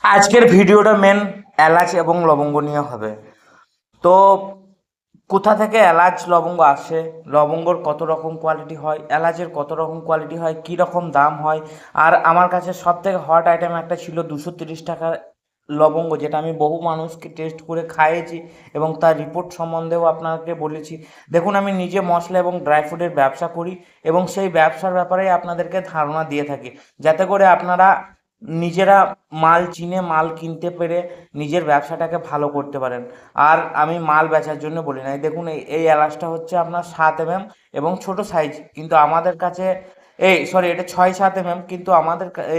আজকের ভিডিওটা মেন এলাচ এবং লবঙ্গ নিয়ে হবে। তো কোথা থেকে এলাচ লবঙ্গ আসে, লবঙ্গর কত রকম কোয়ালিটি হয়, এলাচের কত রকম কোয়ালিটি হয়, কী রকম দাম হয়। আর আমার কাছে সব থেকে হট আইটেম একটা ছিল 230 টাকার লবঙ্গ, যেটা আমি বহু মানুষকে টেস্ট করে খাইয়েছি এবং তার রিপোর্ট সম্বন্ধেও আপনাকে বলেছি। দেখুন, আমি নিজে মশলা এবং ড্রাই ফ্রুটের ব্যবসা করি এবং সেই ব্যবসার ব্যাপারে আপনাদেরকে ধারণা দিয়ে থাকি, যাতে করে আপনারা নিজেরা মাল চিনে মাল কিনতে পেরে নিজের ব্যবসাটাকে ভালো করতে পারেন। আর আমি মাল বেচার জন্য বলি না। এই দেখুন, এই এলাচটা হচ্ছে আপনার 7 mm এবং ছোট সাইজ, কিন্তু আমাদের কাছে এটা 6-7 mm, কিন্তু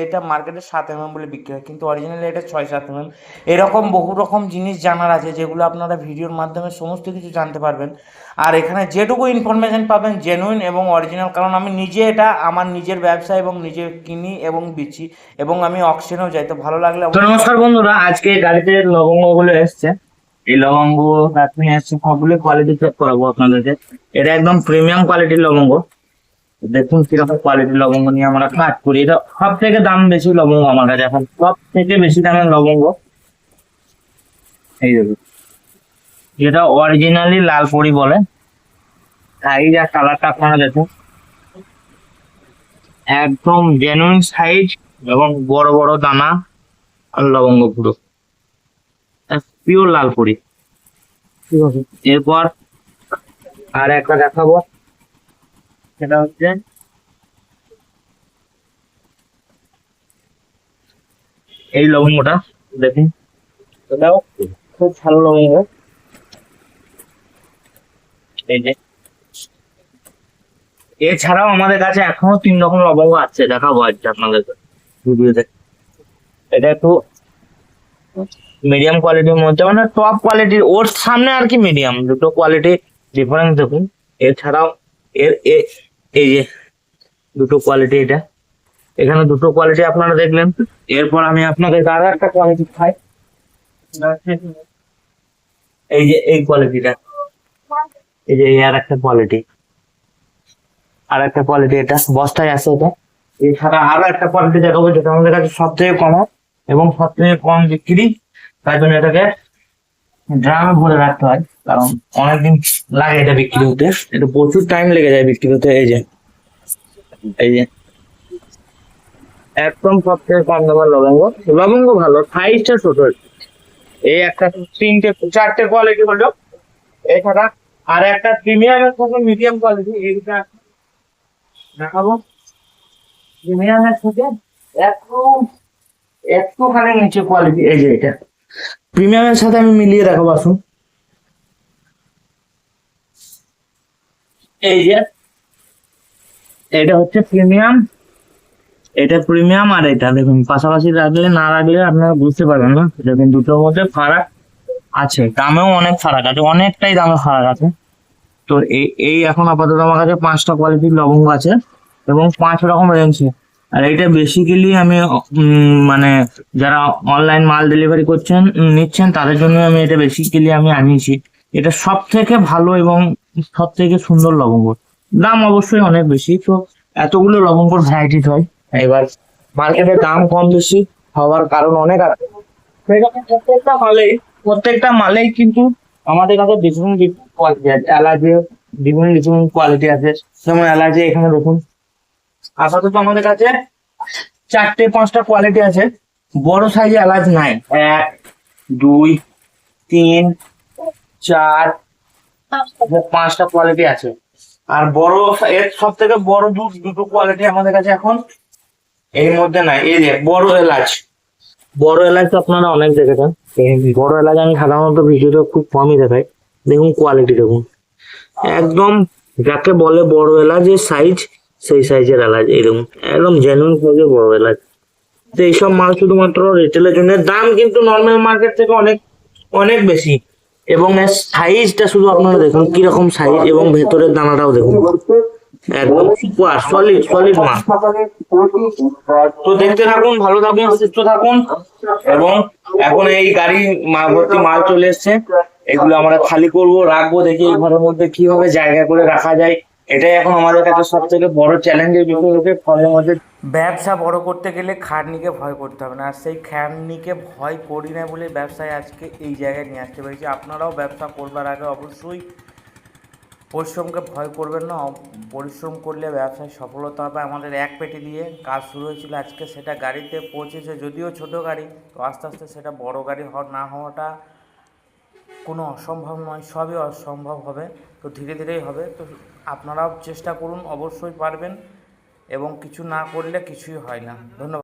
এটা মার্কেটে 7 mm বলে বিক্রি হয়, কিন্তু অরিজিনালি এটা 6-7 mm। এরকম বহু রকম জিনিস জানার আছে, যেগুলো আপনারা ভিডিওর মাধ্যমে সমস্ত কিছু জানতে পারবেন। আর এখানে যেটুকু ইনফরমেশন পাবেন জেনুইন এবং অরিজিনাল, কারণ আমি নিজে এটা আমার নিজের ব্যবসা এবং নিজে কিনি এবং বেচি এবং আমি অকশনেও যাই। তো ভালো লাগলে তো নমস্কার বন্ধুরা, আজকে গাড়িতে লবঙ্গ গুলো এসছে। এই লবঙ্গ আপনি এসছে সবগুলো কোয়ালিটি চেক করাবো আপনাদেরকে। এটা একদম প্রিমিয়াম কোয়ালিটির লবঙ্গ। দেখুন কিরকম কোয়ালিটির লবঙ্গ নিয়ে আমরা কাজ করি। এটা সব থেকে দাম বেশি লবঙ্গ আমার কাছে, এখন সব থেকে বেশি দামের লবঙ্গ এই দেখুন, যেটা অরিজিনালি লালপুরি বলে। সাইজ আর কালারটা আপনারা দেখুন, একদম জেনুইন সাইজ এবং বড় বড় দানা আর লবঙ্গ পুরো পিওর লালপুরি। ঠিক আছে, এরপর আর একটা দেখাবো, সেটা হচ্ছে এই লবঙ্গটা। দেখুন, এটাও খুব ভালো লবঙ্গ। এই যে, এছাড়াও আমাদের কাছে এখনো 3 রকম লবঙ্গ আছে, দেখাবো আজকে আপনাদেরকে ভিডিওতে। এটা একটু মিডিয়াম কোয়ালিটির মধ্যে, মানে টপ কোয়ালিটির, ওর সামনে আর কি মিডিয়াম, দুটো কোয়ালিটি ডিফারেন্স দেখুন। এছাড়াও এর এই যে দুটো কোয়ালিটি, এটা এখানে দুটো কোয়ালিটি আপনারা দেখলেন। এরপর আমি আপনাদের আরো একটা কোয়ালিটি খাই, এই যে এই কোয়ালিটিটা, এই যে আর একটা কোয়ালিটি, আর একটা কোয়ালিটি এটা বস্তায় আছে এটা। এছাড়া আরো একটা কোয়ালিটি দেখাবো, যেটা আমাদের কাছে সব থেকে কম এবং সব থেকে কম বিক্রি, তাই জন্য এটাকে ড্রামে ভরে রাখতে হয়, কারণ অনেকদিন লাগে এটা বিক্রি হতে, এটা প্রচুর টাইম লেগে যায় বিক্রি হতে। এই যে এই যে একদম সব থেকে কম দামের লবঙ্গ। লবঙ্গ ভালো, সাইজটা ছোট। এই একটা 3-4টে কোয়ালিটি হলো। এছাড়া আর একটা প্রিমিয়ামের থেকে মিডিয়াম কোয়ালিটি, এইটা দেখাবো। প্রিমিয়ামের থেকে একটু একটুখানি নিচে কোয়ালিটি, এই যে এটা প্রিমিয়ামের সাথে আমি মিলিয়ে দেখাবো, আসুন। এই যে এটা হচ্ছে প্রিমিয়াম, এটা প্রিমিয়াম, আর এটা দেখুন পাশাপাশি রাখলে না রাখলে আপনারা বুঝতে পারবেন না। দেখুন দুটোর মধ্যে ফারাক আছে, দামেও অনেক ফারাক আছে, অনেকটাই দামে ফারাক আছে। তো এই এই এখন আপাতত আমার কাছে 5টা কোয়ালিটির লবঙ্গ আছে এবং 5 রকম রেঞ্জে। আর এটা বেসিক্যালি আমি মানে যারা অনলাইন মাল ডেলিভারি করছেন নিচ্ছেন তাদের জন্য আমি এটা বেসিক্যালি আমি আনিয়েছি। এটা সব থেকে ভালো এবং সব থেকে সুন্দর লবঙ্গ। দাম অবশ্যই অনেক বেশি, তো এতগুলো লবঙ্গর ভ্যারাইটিস হয়। এবার মার্কেটে দাম কম বেশি হওয়ার কারণ অনেক আছে। সেরকম প্রত্যেকটা মালেই কিন্তু আমাদের কাছে ডিফারেন্ট ডিফারেন্ট কোয়ালিটি আছে। এলাচে ডিফারেন্ট ডিফারেন্ট কোয়ালিটি আছে, যেমন এলাচে এখানে দেখুন আপাতত আমাদের কাছে 4-5টা কোয়ালিটি আছে। বড় সাইজে এলাচ নাই, 1, 2, 3, 4, 5টা কোয়ালিটি আছে। আর বড় এর সব থেকে বড় দুটো কোয়ালিটি আমাদের কাছে এখন এর মধ্যে নাই। এই যে বড় এলাচ, বড় এলাচ তো আপনারা অনেক দেখেছেন। এই বড় এলাচ আমি সাধারণত ভিডিওতে খুব কমই দেখাই। দেখুন কোয়ালিটি দেখুন, একদম যাকে বলে বড় এলাচের সাইজ, সেই সাইজের এলাচ। এরকম একদম জেনুইন সাইজের বড় এলাচ। তো এইসব মাল শুধুমাত্র রিটেলের জন্য, দাম কিন্তু নর্মাল মার্কেট থেকে অনেক অনেক বেশি। এবং এর সাইজটা শুধু আপনারা দেখুন কিরকম সাইজ, এবং ভেতরের দানাটাও দেখুন, একদম সুপার সলিড সলিড মাল। তো দেখতে থাকুন, ভালো থাকুন, সুস্থ থাকুন। এবং এখন এই গাড়ি ভর্তি মাল চলে এসছে, এগুলো আমরা খালি করব, রাখবো, দেখি এই ঘরের মধ্যে কিভাবে জায়গা করে রাখা যায় এটাই এখন আমাদের কাছে সব থেকে বড় চ্যালেঞ্জের বিষয় হচ্ছে ফলের মধ্যে। ব্যবসা বড় করতে গেলে খাটনিকে ভয় করতে হবে না, আর সেই খাটনিকে ভয় করি না বলে ব্যবসায় আজকে এই জায়গায় নিয়ে আসতে পেরেছি। আপনারাও ব্যবসা করবার আগে অবশ্যই পরিশ্রমকে ভয় করবেন না, পরিশ্রম করলে ব্যবসায় সফলতা হবে। আমাদের এক পেটি দিয়ে কাজ শুরু হয়েছিল, আজকে সেটা গাড়িতে পৌঁছেছে, যদিও ছোট গাড়ি, তো আস্তে আস্তে সেটা বড় গাড়ি না হওয়াটা কোনো অসম্ভব নয়, সবই অসম্ভব হবে, তো ধীরে ধীরেই হবে। তো আপনারাও চেষ্টা করুন, অবশ্যই পারবেন, এবং কিছু না করলে কিছুই হয় না। ধন্যবাদ।